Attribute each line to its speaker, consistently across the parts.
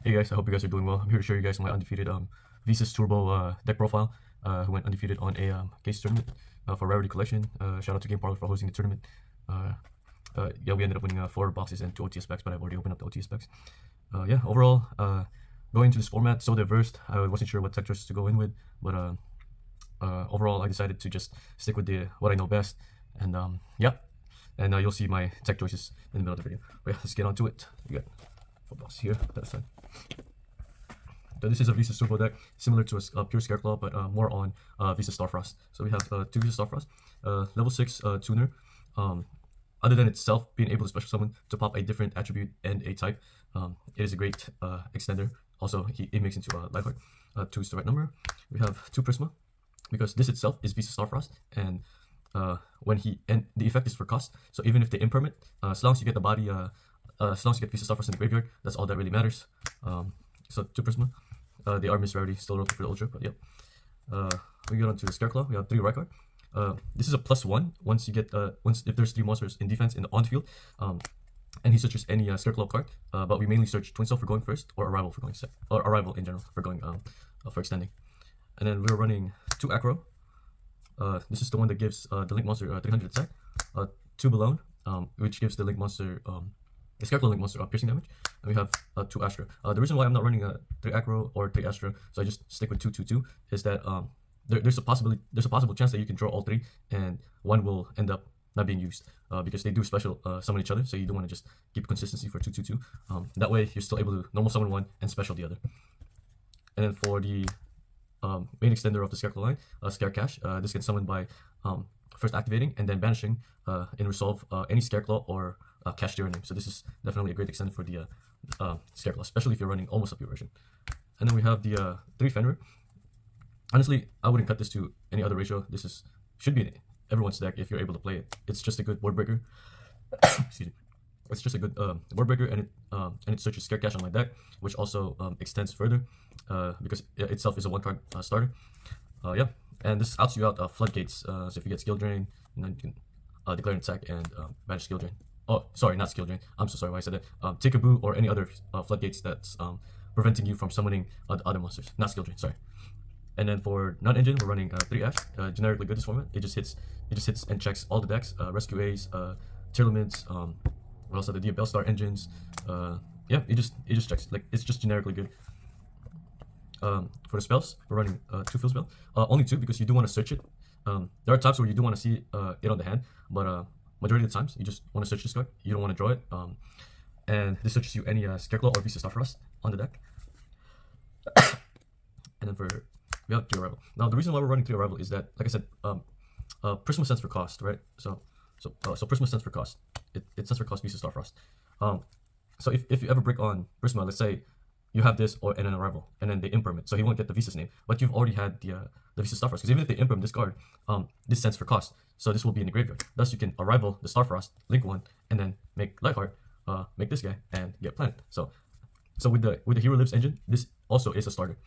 Speaker 1: Hey guys, I hope you guys are doing well. I'm here to show you guys my undefeated Visas Turbo deck profile. Who went undefeated on a case tournament for Rarity collection. Shout out to Game Parlor for hosting the tournament. Yeah, we ended up winning 4 boxes and 2 OTS packs, but I've already opened up the OTS packs. Yeah, overall, going into this format, so diverse. I wasn't sure what tech choices to go in with, but overall, I decided to just stick with what I know best. And yeah, and you'll see my tech choices in the middle of the video. But yeah, let's get on to it. We got 4 boxes here. That side. So this is a Visa Turbo deck, similar to a pure Scareclaw, but more on Visa Starfrost. So we have 2 Visa Starfrost, level 6 tuner. Other than itself being able to special summon to pop a different attribute and a type, it is a great extender. Also, it makes into a Lifeheart. 2 is the right number. We have 2 Prisma, because this itself is Visa Starfrost, and the effect is for cost. So even if they impermanent, as long as you get the body, as long as you get Visa Starfrost in the graveyard, that's all that really matters. So 2 Prisma. They are Miss Rarity, still looking for the Ultra, but yep. We get on to the Scareclaw. We have 3 Rarity. This is a +1 once you get if there's 3 monsters in defense on the field, and he searches any Scareclaw card. But we mainly search Twin Cell for going first, or Arrival for going second, or Arrival in general for going for extending. And then we're running 2 Acro. This is the one that gives the Link monster 300 attack. 2 Balone, which gives the Link monster the Scareclaw Link monster piercing damage, and we have 2 Astra. The reason why I'm not running 3 Acro or 3 Astra, so I just stick with 2/2/2, is that there's a possible chance that you can draw all 3, and one will end up not being used because they do special summon each other. So you don't want to just keep consistency for 2/2/2. That way you're still able to normal summon one and special the other. And then for the main extender of the Scareclaw line, Scarecash. This can summon by first activating and then banishing and resolve any Scareclaw or cash to your name. So this is definitely a great extender for the Scareclaw, especially if you're running almost a pure version. And then we have the 3 Fenrir. Honestly, I wouldn't cut this to any other ratio. This should be in everyone's deck if you're able to play it. It's just a good board breaker. Excuse me. It's just a good board breaker, and it searches Scarecash on my deck, which also extends further because it itself is a 1-card starter. Yeah, and this outs you out floodgates. So if you get skill drain, and then you can declare an attack and banish skill drain. Oh, sorry, not skill drain. I'm so sorry why I said that. Take a boo or any other floodgates that's preventing you from summoning the other monsters. Not skill drain. Sorry. And then for non-engine, we're running 3 Ash. Generically good this format. It just hits and checks all the decks. Rescue A's, Tearlaments. We also have the Bellstar engines. Yeah, it just checks. Like, it's just generically good. For the spells, we're running 2 field spell. Only 2 because you do want to search it. There are times where you do want to see it on the hand, but majority of the times you just want to search this card. You don't want to draw it. And this searches you any Scareclaw or Visa Starfrost on the deck. And then we have 3 Arrival. Now the reason why we're running 3 Arrival is that, like I said, Prisma stands for cost, right? So Prisma stands for cost. It stands for cost Visa Starfrost. So if you ever break on Prisma, let's say you have this and an Arrival, and then they impermanent, so he won't get the Visa's name, but you've already had the Visa Starfrost, because even if they impermanent this card, this stands for cost, so this will be in the graveyard. Thus you can Arrival the Starfrost, link one, and then make Lifeheart, make this guy, and get Planet. So with the Hero Lives engine, this also is a starter,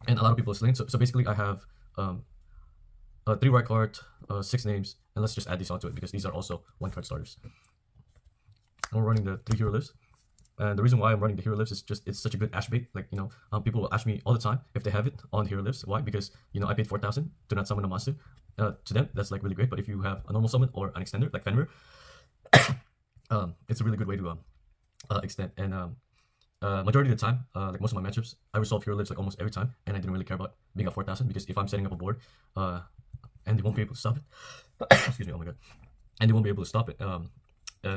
Speaker 1: and a lot of people are slaying. So basically I have 3 right card, 6 names, and let's just add these onto it because these are also 1-card starters. And we're running the 3 Hero Lives. And the reason why I'm running the Hero Lives is just it's such a good ash bait. Like, you know, people will ash me all the time if they have it on Hero Lives. Why? Because, you know, I paid 4,000 to not summon a monster. To them, that's like really great. But if you have a normal summon or an extender like Fenrir, it's a really good way to extend. And majority of the time, like most of my matchups, I resolve Hero Lives like almost every time, and I didn't really care about being at 4,000 because if I'm setting up a board, and they won't be able to stop it. Excuse me. Oh my god. And they won't be able to stop it.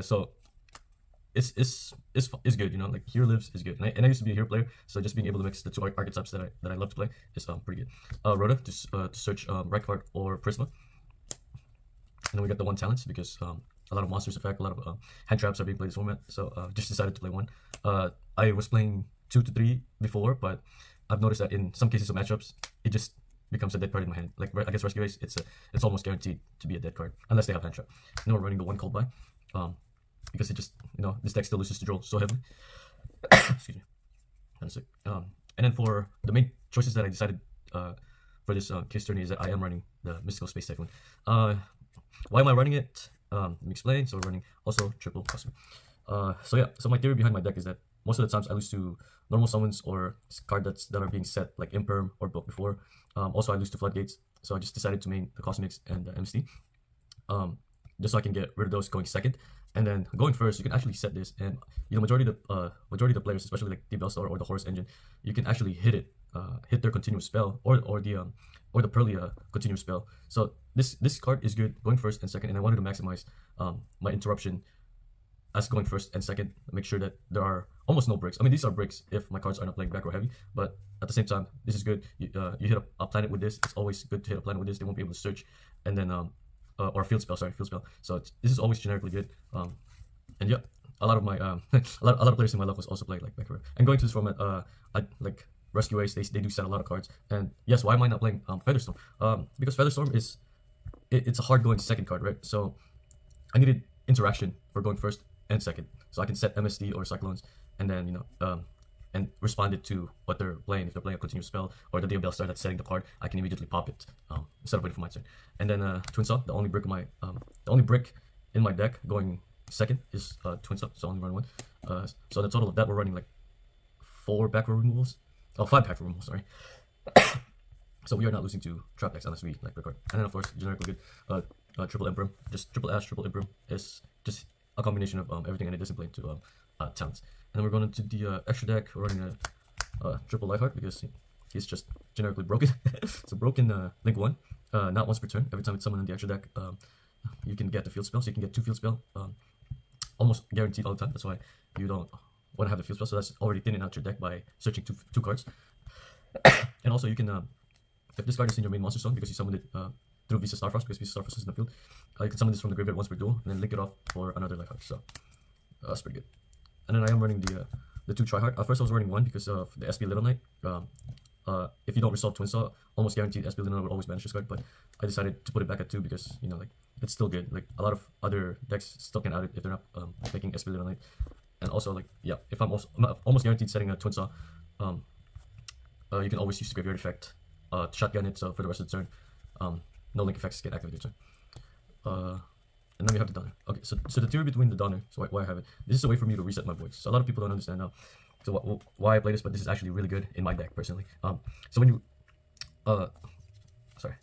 Speaker 1: So it's good, you know, like Hero Lives is good, and I used to be a hero player, so just being able to mix the 2 archetypes that I love to play is pretty good. Rhoda to search Rykard or Prisma, and then we got the 1 talents because a lot of monsters effect, a lot of hand traps are being played this format, so just decided to play 1. I was playing 2 to 3 before, but I've noticed that in some cases of matchups it just becomes a dead card in my hand. Like against Rescue Ace, it's almost guaranteed to be a dead card unless they have hand trap. And then we're running the 1 Cold Buy. Because it just, you know, this deck still loses to draw so heavily. Excuse me. That's it. And then for the main choices that I decided for this case tourney is that I am running the Mystical Space Typhoon. Why am I running it? Let me explain. So we're running also triple custom. So yeah, so my theory behind my deck is that most of the times I lose to normal summons or card that are being set like Imperm or built before. Also I lose to Floodgates, so I just decided to main the Cosmics and the MST, just so I can get rid of those going second. And then going first, you can actually set this, and you know, majority of the players, especially like the Bellstar or the Horus Engine, you can actually hit their continuous spell or the Perlia continuous spell. So this card is good going first and second, and I wanted to maximize my interruption as going first and second. Make sure that there are almost no breaks. I mean, these are breaks if my cards are not playing back row heavy, but at the same time, this is good. You hit a planet with this. It's always good to hit a planet with this. They won't be able to search, and then or field spell. Sorry, field spell. So this is always generically good. And yeah, a lot of my a lot of players in my levels also play like back row. And going to this format, I like Rescue Ace. They do set a lot of cards. And yes, why am I not playing Featherstorm? Because Featherstorm is it's a hard going second card, right? So I needed interaction for going first and second, so I can set MSD or Cyclones, and then you know and respond it to what they're playing. If they're playing a continuous spell or the Day Star that's setting the card, I can immediately pop it instead of waiting for my turn. And then Twin Saw, the only brick in my deck going second is Twin Saw, so only run one. So the total of that, we're running like 4 back row removals. Oh, 5 back row removals, sorry. So we are not losing to trap decks unless we like brick card. And then of course generically good triple Emperor, just triple Ash, triple Emperor is just a combination of everything, and it doesn't play into talents. And then we're going into the extra deck. We're running a triple Lightheart because he's just generically broken. So broken link 1, not once per turn. Every time it's summoned in the extra deck, you can get the field spell. So you can get 2 field spell, almost guaranteed all the time. That's why you don't want to have the field spell. So that's already thinning out your deck by searching two cards. And also you can, if this card is in your main monster zone because you summoned it through Visa Starfrost, because Visa Starfrost is in the field, you can summon this from the graveyard once per duel and then link it off for another Lightheart. So that's pretty good. And then I am running the 2 Tryhard. First I was running 1 because of the SP Little Knight. If you don't resolve Twin Saw, almost guaranteed SP Little Knight will always banish this card, but I decided to put it back at 2 because, you know, like, it's still good. Like, a lot of other decks still can add it if they're not making SP Little Knight. And also, like, yeah, if I'm almost guaranteed setting a Twin Saw, you can always use the graveyard effect, shotgun it, so for the rest of the turn, no link effects get activated. And then we have the Donner. Okay, so the theory between the Donner, so why I have it, this is a way for me to reset my boards. So a lot of people don't understand now why I play this, but this is actually really good in my deck personally. So when you sorry,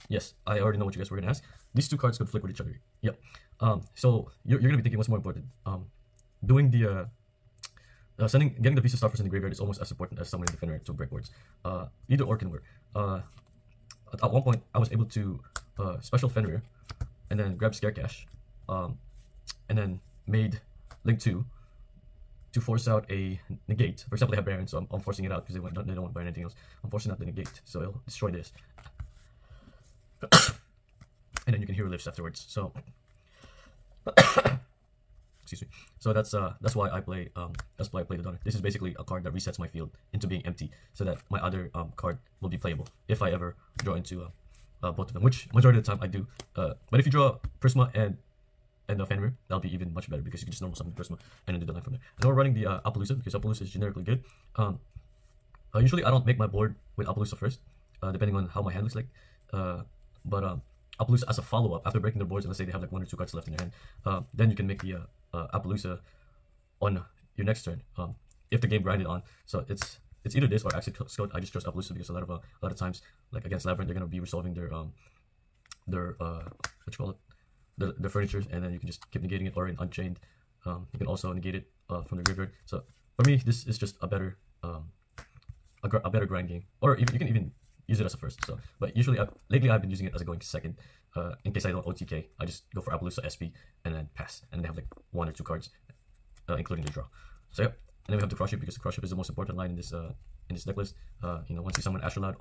Speaker 1: yes, I already know what you guys were gonna ask. These 2 cards could flick with each other. Yep. So you're gonna be thinking what's more important. Doing the getting the Visa Starfrost in the graveyard is almost as important as summoning the Fenrir to break boards. Either or can work. At one point, I was able to special Fenrir and then grab Scareclaw, and then made Link 2 to force out a negate. For example, they have Baron, so I'm forcing it out because they don't want to burn anything else. I'm forcing out the negate, so it'll destroy this. And then you can hear lifts afterwards. So excuse me. So that's why I play the Donner. This is basically a card that resets my field into being empty, so that my other card will be playable if I ever draw into both of them, which majority of the time I do. But if you draw Prisma and Fenrir, that'll be even much better because you can just normal summon Prisma and then do the line from there. And then we're running the Appaloosa because Appaloosa is generically good. Usually I don't make my board with Appaloosa first, depending on how my hand looks like. But Appaloosa as a follow-up after breaking their boards, and let's say they have like 1 or 2 cards left in their hand, then you can make the Appaloosa on your next turn if the game grinded on. So it's either this or Acid Scout. I just chose Appaloosa because a lot of times, like against Labrynth, they're gonna be resolving their what you call it, the furniture, and then you can just keep negating it, or in Unchained, you can also negate it from the graveyard. So for me, this is just a better grind game, or even you can even use it as a first. So, but usually lately I've been using it as a going second. In case I don't OTK, I just go for Appaloosa SP and then pass, and they have like 1 or 2 cards, including the draw. So yeah, and then we have the Cross Ship because the Cross Ship is the most important line in this deck list. You know, once you summon Astrolabe,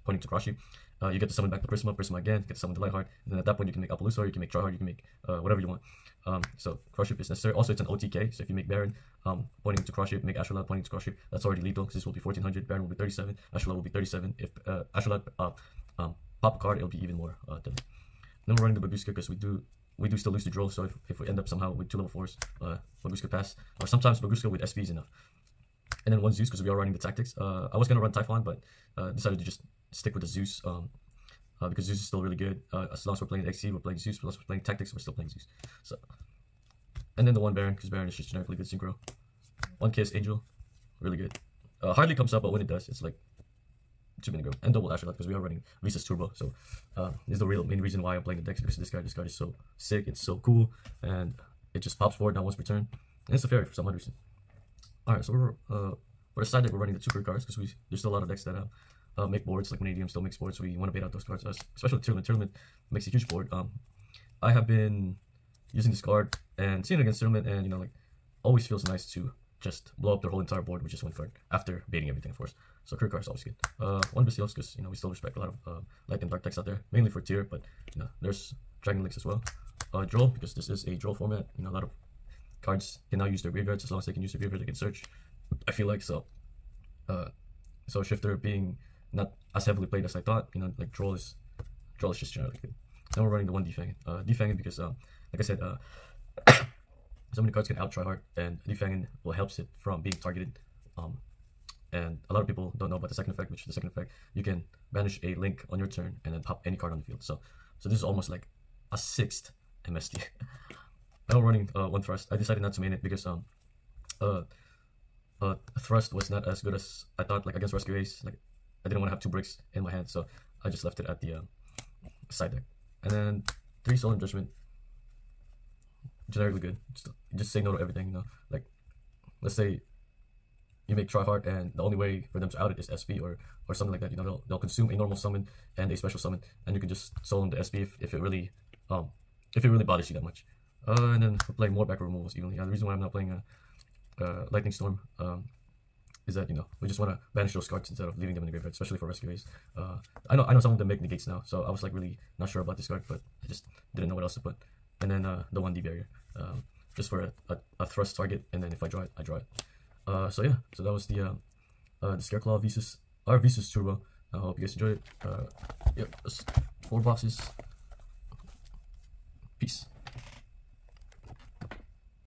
Speaker 1: pointing to Cross Ship, you get to summon back the Prisma again, get to summon the Lightheart, and then at that point you can make Appaloosa, or you can make Tryhard, you can make whatever you want. So Cross Ship is necessary. Also, it's an OTK, so if you make Baron, pointing to Cross Ship, make Astrolabe pointing to Cross Ship, that's already lethal because this will be 1400, Baron will be 37, Astrolabe will be 37. If Astrolabe pop a card, it'll be even more deadly. Then we're running the Baguska because we do still lose the draw, so if we end up somehow with 2 level 4s, Baguska pass, or sometimes Baguska with SP is enough. And then 1 Zeus because we are running the tactics. I was gonna run Typhon, but decided to just stick with the Zeus because Zeus is still really good. As long as we're playing XC, we're playing Zeus. As long as we're playing tactics, we're still playing Zeus. So And then the 1 Baron, because Baron is just generically good synchro. 1 Kiss Angel, really good. Hardly comes up, but when it does, it's like 2 minute growth. And double Asherlock, because we are running Lisa's Turbo. So this is the real main reason why I'm playing the deck, because this card is so sick, it's so cool, and it just pops forward down once per turn. And it's a fairy for some odd reason. Alright, so we're for the side deck, we're running the 2 card cards, because there's still a lot of decks that make boards, like Vanadium still makes boards, so we want to bait out those cards, especially Tearlaments. Tearlaments makes a huge board. I have been using this card and seeing it against Tearlaments, and like always feels nice to just blow up their whole entire board with just 1 card after baiting everything, of course. So career card is always good. 1 Basilos, because we still respect a lot of light and dark decks out there, mainly for tier, but there's Dragon Links as well. Draw, because this is a draw format. A lot of cards can now use their graveyards. As long as they can use their graveyard, they can search, I feel like. So Shifter being not as heavily played as I thought, like draw is just generally good. Now we're running the 1 Defanging. Defanging because like I said, so many cards can out tryhard, and Defanging will helps it from being targeted. And a lot of people don't know about the second effect, which is the second effect. You can banish a link on your turn and then pop any card on the field. So this is almost like a 6th MST. Now we're running 1 Thrust. I decided not to main it because Thrust was not as good as I thought, like against Rescue Ace. Like I didn't want to have 2 bricks in my hand, so I just left it at the side deck. And then 3 Solemn Judgment, generically good. Just say no to everything. Like let's say you make tryhard, and the only way for them to out it is SP or something like that. They'll consume a normal summon and a special summon, and you can just solemn the SP if it really bothers you that much. And then we're playing more back removals evenly. The reason why I'm not playing Lightning Storm is that we just want to banish those cards instead of leaving them in the graveyard, especially for Rescue Ace. I know some of them make negates now, so I was like really not sure about this card, but I just didn't know what else to put. And then the 1D barrier, just for a thrust target, and then if I draw it, I draw it. So yeah, so that was the Scareclaw Visas Turbo. I hope you guys enjoyed it. Yeah, 4 boxes. Peace.